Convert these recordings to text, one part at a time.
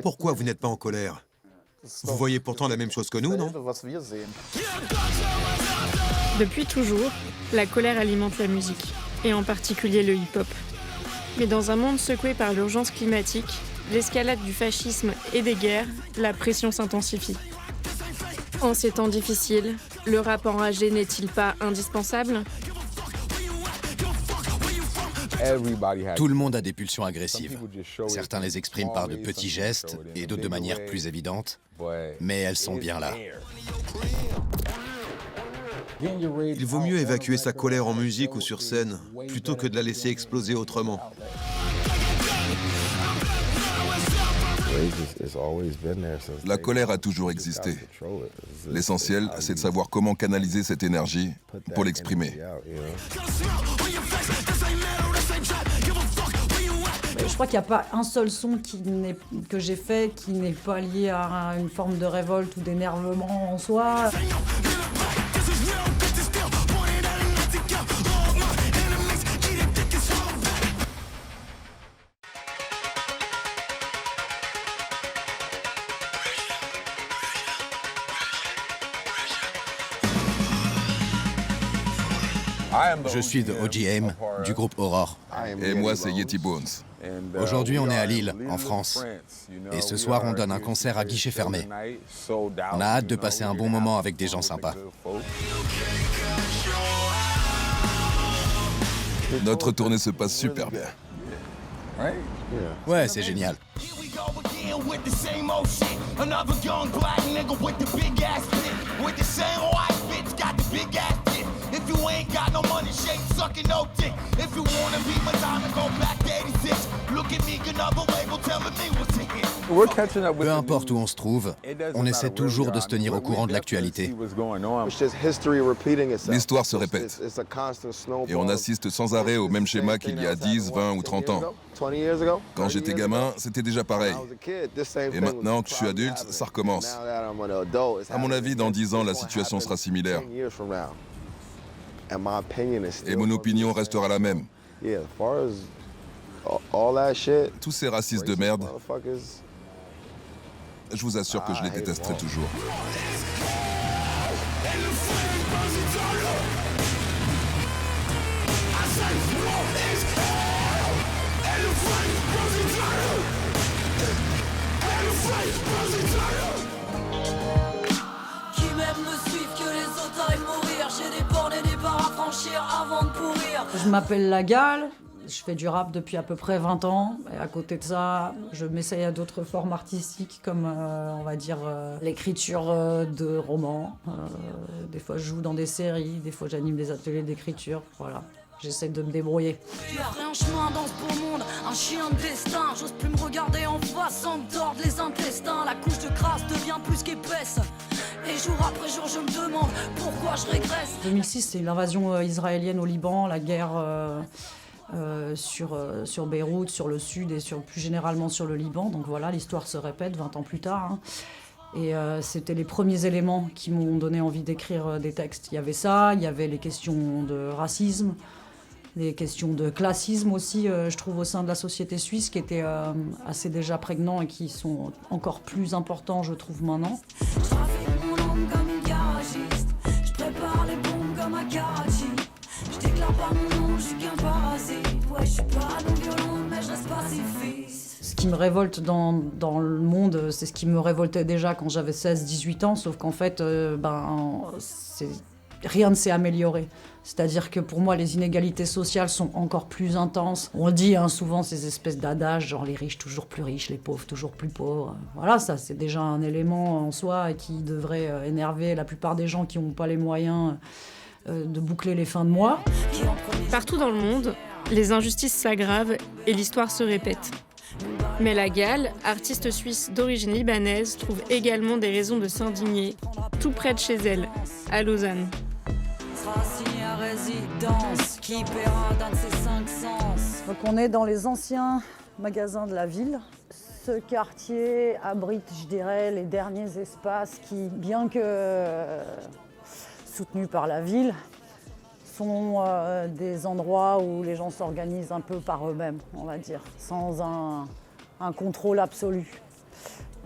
Pourquoi vous n'êtes pas en colère? Vous voyez pourtant la même chose que nous, non? Depuis toujours, la colère alimente la musique, et en particulier le hip-hop. Mais dans un monde secoué par l'urgence climatique, l'escalade du fascisme et des guerres, la pression s'intensifie. En ces temps difficiles, le rap enragé n'est-il pas indispensable ? Tout le monde a des pulsions agressives. Certains les expriment par de petits gestes et d'autres de manière plus évidente, mais elles sont bien là. Il vaut mieux évacuer sa colère en musique ou sur scène, plutôt que de la laisser exploser autrement. La colère a toujours existé. L'essentiel, c'est de savoir comment canaliser cette énergie pour l'exprimer. Je crois qu'il n'y a pas un seul son que j'ai fait qui n'est pas lié à une forme de révolte ou d'énervement en soi. Je suis de OGM, du groupe Aurore. Et moi, c'est Yeti Bones. Aujourd'hui, on est à Lille, en France. Et ce soir, on donne un concert à guichet fermé. On a hâte de passer un bon moment avec des gens sympas. Notre tournée se passe super bien. Ouais, c'est génial. Peu importe où on se trouve, on essaie toujours de se tenir au courant de l'actualité. L'histoire se répète. Et on assiste sans arrêt au même schéma qu'il y a 10, 20 ou 30 ans. Quand j'étais gamin, c'était déjà pareil. Et maintenant que je suis adulte, ça recommence. À mon avis, dans 10 ans, la situation sera similaire. Et mon opinion restera la même. Tous ces racistes de merde, je vous assure que je les détesterai toujours. Qui même me suivent que les autres aillent mourir. J'ai des bornes et des barres à franchir avant de pourrir. Je m'appelle La Gale, je fais du rap depuis à peu près 20 ans. Et à côté de ça, je m'essaye à d'autres formes artistiques comme, on va dire, l'écriture de romans. Des fois, je joue dans des séries, des fois, j'anime des ateliers d'écriture. Voilà. J'essaie de me débrouiller. Tu ferais un chemin dans ce beau monde, un chien de destin. J'ose plus me regarder en face sans me tordre les intestins. La couche de crasse devient plus qu'épaisse. Et jour après jour, je me demande pourquoi je régresse. 2006, c'est l'invasion israélienne au Liban, la guerre sur Beyrouth, sur le sud et plus généralement sur le Liban. Donc voilà, l'histoire se répète 20 ans plus tard. Et c'était les premiers éléments qui m'ont donné envie d'écrire des textes. Il y avait ça, il y avait les questions de racisme, les questions de classisme aussi, je trouve, au sein de la société suisse, qui étaient assez déjà prégnants et qui sont encore plus importants, je trouve, maintenant. Je trafique mon langue comme une garagiste. Je prépare les bombes comme un Karachi. Je déclare pas mon nom, je suis qu'un parasite. Ouais, je suis pas non violente, mais je reste pacifiste. Ce qui me révolte dans le monde, c'est ce qui me révoltait déjà quand j'avais 16-18 ans, sauf qu'en fait, rien ne s'est amélioré. C'est-à-dire que pour moi, les inégalités sociales sont encore plus intenses. On dit souvent ces espèces d'adages, genre les riches toujours plus riches, les pauvres toujours plus pauvres. Voilà, ça c'est déjà un élément en soi qui devrait énerver la plupart des gens qui n'ont pas les moyens de boucler les fins de mois. Partout dans le monde, les injustices s'aggravent et l'histoire se répète. Mais La Gale, artiste suisse d'origine libanaise, trouve également des raisons de s'indigner, tout près de chez elle, à Lausanne. Donc on est dans les anciens magasins de la ville. Ce quartier abrite, je dirais, les derniers espaces qui, bien que soutenus par la ville, sont des endroits où les gens s'organisent un peu par eux-mêmes, on va dire, sans un contrôle absolu.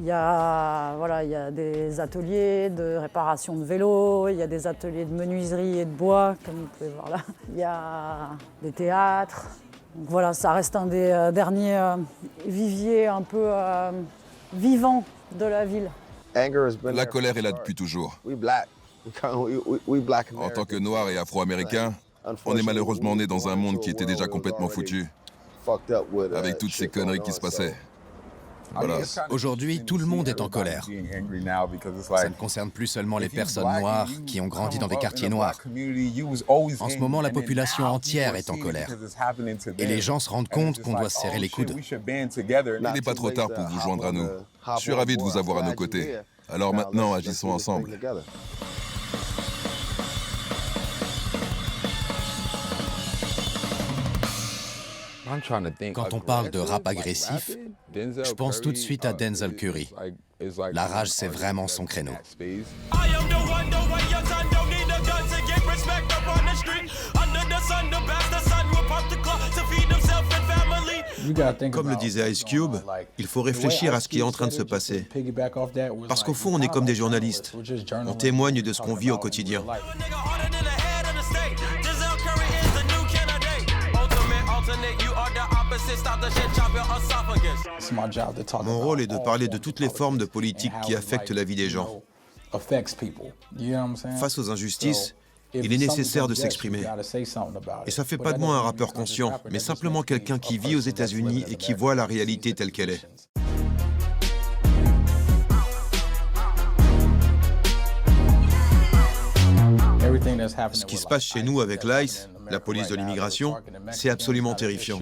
Il y a des ateliers de réparation de vélos, il y a des ateliers de menuiserie et de bois, comme vous pouvez voir là. Il y a des théâtres. Donc voilà, ça reste un des derniers viviers un peu vivants de la ville. La colère est là depuis toujours. En tant que Noirs et Afro-Américains, on est malheureusement nés dans un monde qui était déjà complètement foutu, avec toutes ces conneries qui se passaient. Voilà. Aujourd'hui, tout le monde est en colère. Ça ne concerne plus seulement les personnes noires qui ont grandi dans des quartiers noirs. En ce moment, la population entière est en colère. Et les gens se rendent compte qu'on doit se serrer les coudes. Il n'est pas trop tard pour vous joindre à nous. Je suis ravi de vous avoir à nos côtés. Alors maintenant, agissons ensemble. Quand on parle de rap agressif, je pense tout de suite à Denzel Curry. La rage, c'est vraiment son créneau. Comme le disait Ice Cube, il faut réfléchir à ce qui est en train de se passer. Parce qu'au fond, on est comme des journalistes. On témoigne de ce qu'on vit au quotidien. Mon rôle est de parler de toutes les formes de politique qui affectent la vie des gens. Face aux injustices, il est nécessaire de s'exprimer. Et ça fait pas de moi un rappeur conscient, mais simplement quelqu'un qui vit aux États-Unis et qui voit la réalité telle qu'elle est. Ce qui se passe chez nous avec l'ICE, la police de l'immigration, c'est absolument terrifiant.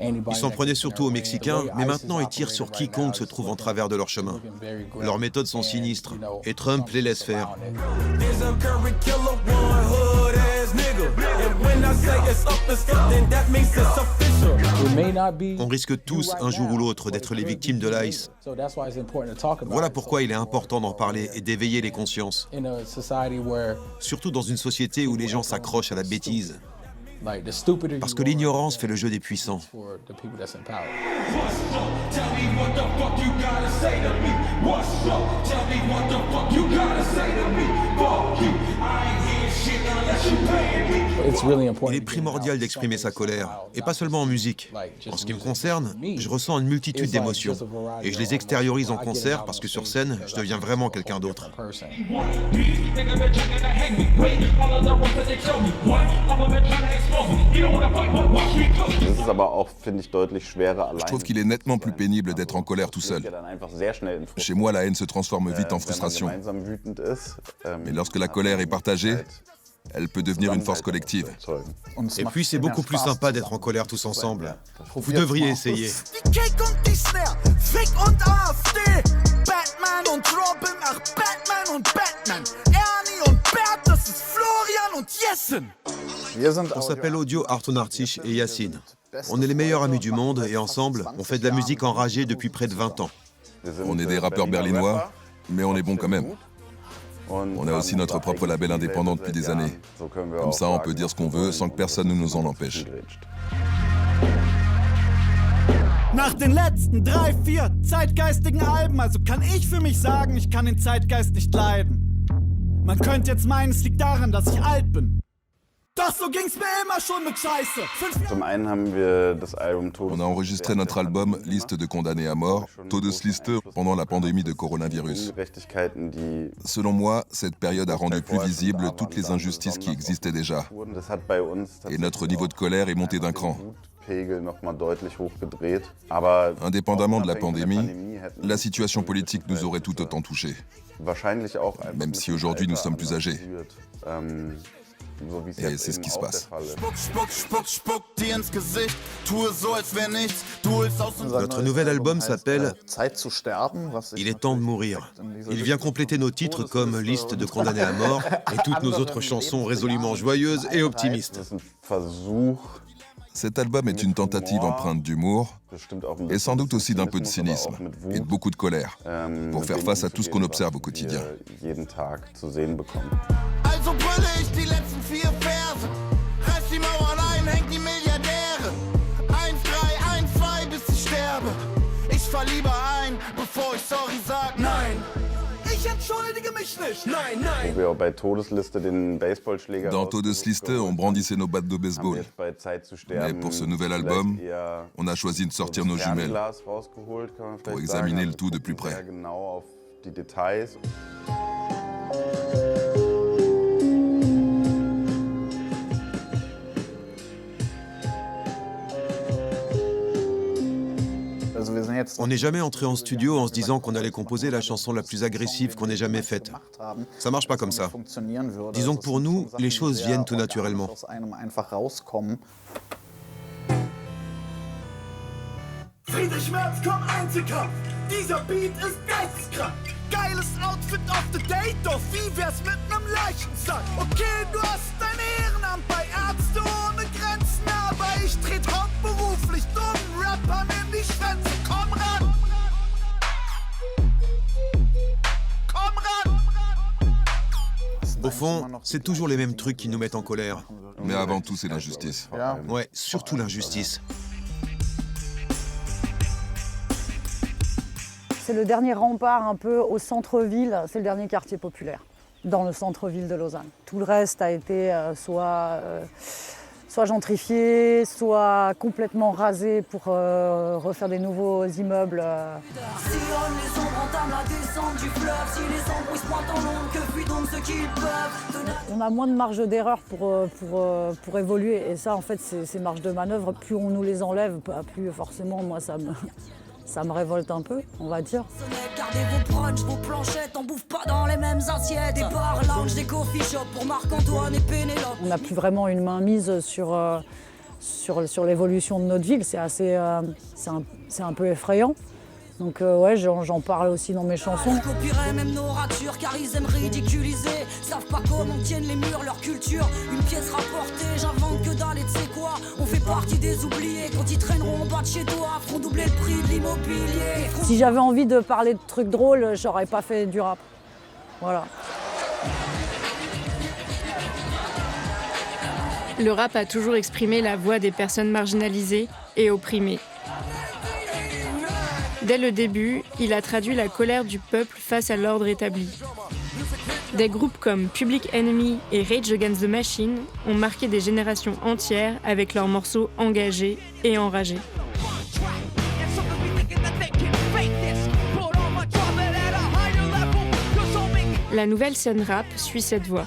Ils s'en prenaient surtout aux Mexicains, mais maintenant ils tirent sur quiconque se trouve en travers de leur chemin. Leurs méthodes sont sinistres, et Trump les laisse faire. On risque tous, un jour ou l'autre, d'être les victimes de l'ICE. Voilà pourquoi il est important d'en parler et d'éveiller les consciences. Surtout dans une société où les gens s'accrochent à la bêtise. Parce que l'ignorance fait le jeu des puissants. Il est primordial d'exprimer sa colère, et pas seulement en musique. En ce qui me concerne, je ressens une multitude d'émotions, et je les extériorise en concert parce que sur scène, je deviens vraiment quelqu'un d'autre. Je trouve qu'il est nettement plus pénible d'être en colère tout seul. Chez moi, la haine se transforme vite en frustration. Mais lorsque la colère est partagée, elle peut devenir une force collective. Et puis c'est beaucoup plus sympa d'être en colère tous ensemble. Vous devriez essayer. On s'appelle Audio, Arton Artisch et Yacine. On est les meilleurs amis du monde et ensemble, on fait de la musique enragée depuis près de 20 ans. On est des rappeurs berlinois, mais on est bons quand même. On a aussi notre propre label indépendant depuis des années. Comme ça, on peut dire ce qu'on veut sans que personne ne nous en empêche. Nach den letzten 3-4 zeitgeistigen Alben, also kann ich für mich sagen, ich kann den Zeitgeist nicht leiden. Man könnte jetzt meinen, es liegt daran, dass ich alt bin. Doch so ging's mir immer schon mit Scheiße. On a enregistré notre album Liste de condamnés à mort, Todesliste, pendant la pandémie de coronavirus. Selon moi, cette période a rendu plus visibles toutes les injustices qui existaient déjà. Et notre niveau de colère est monté d'un cran. Indépendamment de la pandémie, la situation politique nous aurait tout autant touchés. Même si aujourd'hui nous sommes plus âgés. Et c'est ce qui se passe. Notre nouvel album s'appelle « Il est temps de mourir ». Il vient compléter nos titres comme « Liste de condamnés à mort » et toutes nos autres chansons résolument joyeuses et optimistes. Cet album est une tentative empreinte d'humour et sans doute aussi d'un peu de cynisme et de beaucoup de colère pour faire face à tout ce qu'on observe au quotidien. Also brülle ich die letzten 4 Verse, reiß die Mauern ein, hängt die Milliardäre. 1, 3, 1, 2, bis ich sterbe. Ich fahr lieber ein, bevor bevor ich sorry sag. Nein, ich entschuldige mich nicht. Nein, nein. Dans Todesliste, on brandissait nos battes de baseball. Mais pour ce nouvel album, on a choisi de sortir nos jumelles pour examiner le tout de plus près. On n'est jamais entré en studio en se disant qu'on allait composer la chanson la plus agressive qu'on ait jamais faite. Ça marche pas comme ça. Disons que pour nous, les choses viennent tout naturellement. Friedrich Merz, komm Einzelkampf. Dieser Beat ist geisteskrank. Geiles Outfit auf the Date, doch wie wär's mit nem Leichensack? Okay, du hast dein Ehrenamt bei Ärzte ohne Grenzen, aber ich tret hauptberuflich dummen Rappern in die Schwänze. Komm ran! Komm ran! Au fond, c'est toujours les mêmes trucs qui nous mettent en colère. Mais avant tout, c'est l'injustice. Ouais, surtout l'injustice. C'est le dernier rempart un peu au centre-ville, c'est le dernier quartier populaire, dans le centre-ville de Lausanne. Tout le reste a été soit gentrifié, soit complètement rasé pour refaire des nouveaux immeubles. On a moins de marge d'erreur pour évoluer, et ça en fait ces marges de manœuvre, plus on nous les enlève, plus forcément moi ça me révolte un peu, on va dire. Gardez vos brunchs, vos planchettes, on bouffe pas dans les mêmes assiettes. Des bars, lounge, des coffee shops pour Marc-Antoine et Pénélope. On n'a plus vraiment une main mise sur l'évolution de notre ville, c'est un peu effrayant. Donc ouais, j'en parle aussi dans mes chansons. Ils copieraient même nos ratures car ils aiment ridiculiser. Savent pas comment tiennent les murs, leur culture. Une pièce rapportée, j'invente que dalle et tu sais quoi. On fait partie des oubliés. Quand ils traîneront en bas de chez toi, feront doubler le prix de l'immobilier. Si j'avais envie de parler de trucs drôles, j'aurais pas fait du rap. Voilà. Le rap a toujours exprimé la voix des personnes marginalisées et opprimées. Dès le début, il a traduit la colère du peuple face à l'ordre établi. Des groupes comme Public Enemy et Rage Against the Machine ont marqué des générations entières avec leurs morceaux engagés et enragés. La nouvelle scène rap suit cette voie.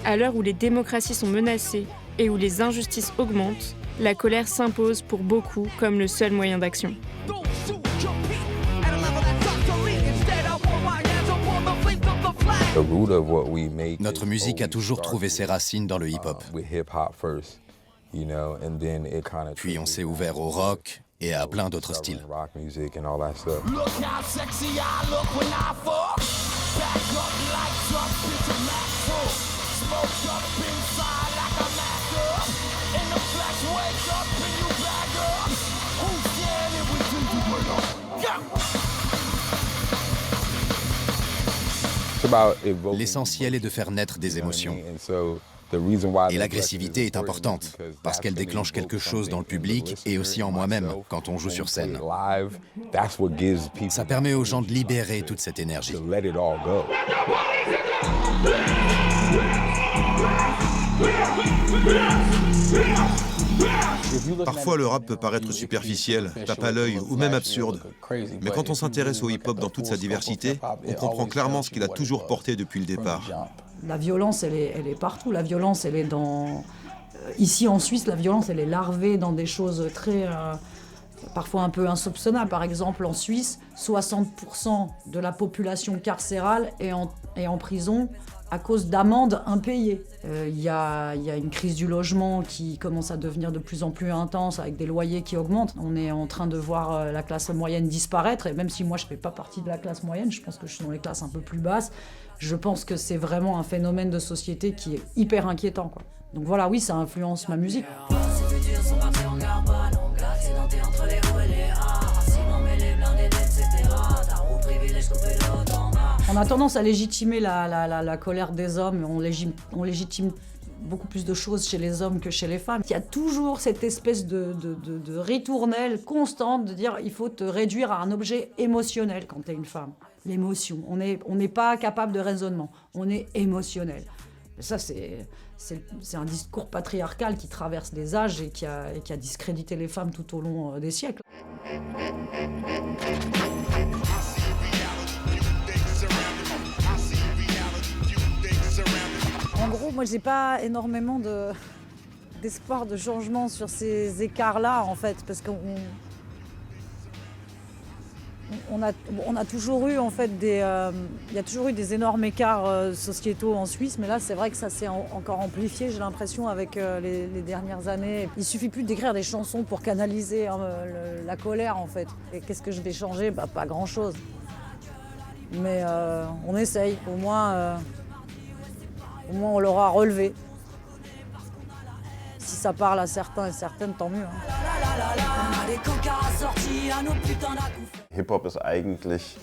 À l'heure où les démocraties sont menacées et où les injustices augmentent, la colère s'impose pour beaucoup comme le seul moyen d'action. Notre musique a toujours trouvé ses racines dans le hip-hop. Puis on s'est ouvert au rock et à plein d'autres styles. L'essentiel est de faire naître des émotions. Et l'agressivité est importante, parce qu'elle déclenche quelque chose dans le public et aussi en moi-même quand on joue sur scène. Ça permet aux gens de libérer toute cette énergie. Parfois, le rap peut paraître superficiel, tape à l'œil ou même absurde. Mais quand on s'intéresse au hip-hop dans toute sa diversité, on comprend clairement ce qu'il a toujours porté depuis le départ. La violence, elle est partout. La violence, elle est dans... Ici, en Suisse, la violence, elle est larvée dans des choses très... parfois un peu insoupçonnables. Par exemple, en Suisse, 60% de la population carcérale est en prison à cause d'amendes impayées. Il y a une crise du logement qui commence à devenir de plus en plus intense avec des loyers qui augmentent. On est en train de voir la classe moyenne disparaître, et même si moi je ne fais pas partie de la classe moyenne, je pense que je suis dans les classes un peu plus basses, je pense que c'est vraiment un phénomène de société qui est hyper inquiétant, quoi. Donc voilà, oui, ça influence ma musique. On a tendance à légitimer la colère des hommes, on légitime beaucoup plus de choses chez les hommes que chez les femmes. Il y a toujours cette espèce de ritournelle constante de dire il faut te réduire à un objet émotionnel quand tu es une femme. L'émotion. On n'est pas capable de raisonnement. On est émotionnel. Et ça, c'est un discours patriarcal qui traverse les âges et qui a discrédité les femmes tout au long des siècles. En gros, moi, j'ai pas énormément d'espoir de changement sur ces écarts-là, en fait, parce qu'on a toujours eu, en fait, il y a toujours eu des énormes écarts sociétaux en Suisse, mais là, c'est vrai que ça s'est encore amplifié, j'ai l'impression, avec les dernières années. Il suffit plus d'écrire des chansons pour canaliser la colère, en fait. Et qu'est-ce que je vais changer ? Pas grand-chose. Mais on essaye, au moins on l'aura relevé. Si ça parle à certains et certaines, tant mieux. Hip-Hop ist eigentlich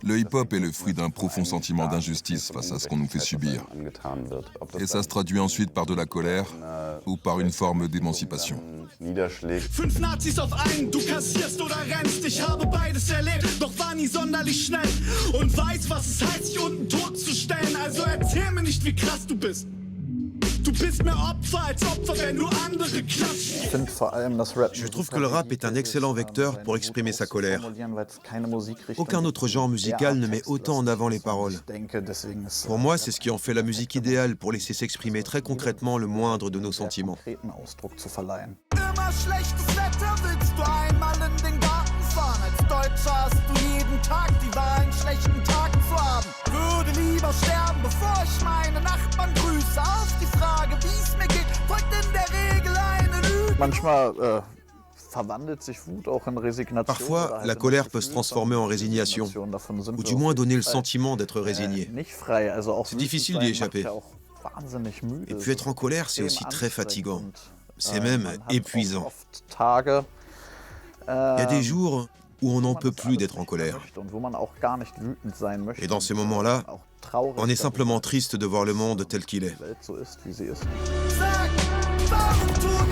Le hip-hop est le fruit d'un profond sentiment d'injustice face à ce qu'on nous fait subir. Et ça se traduit ensuite par de la colère ou par une forme d'émancipation. 5 Nazis auf einen, du kassierst oder rennst. Ich habe beides erlebt, doch war nie sonderlich schnell. Und weiß, was es heißt, sich unten tot zu stellen. Also erzähl mir nicht, wie krass du bist. Du bist mehr Opfer als Opfer, wenn du andere klatschst. Je trouve que le rap est un excellent vecteur pour exprimer sa colère. Aucun autre genre musical ne met autant en avant les paroles. Pour moi, c'est ce qui en fait la musique idéale pour laisser s'exprimer très concrètement le moindre de nos sentiments. Immer schlechtes Wetter, willst du einmal in den Garten fahren? Als Deutscher hast du jeden Tag die Wahl, einen schlechten Tag zu haben. Würde lieber sterben, bevor ich meine Nachbarn grüße. Auf die Frage, wie es mir geht, folgt in der Regel eine Lüge. Manchmal Parfois, la colère peut se transformer en résignation, ou du moins donner le sentiment d'être résigné. C'est difficile d'y échapper. Et puis être en colère, c'est aussi très fatigant. C'est même épuisant. Il y a des jours où on n'en peut plus d'être en colère. Et dans ces moments-là, on est simplement triste de voir le monde tel qu'il est. Sag, warum tue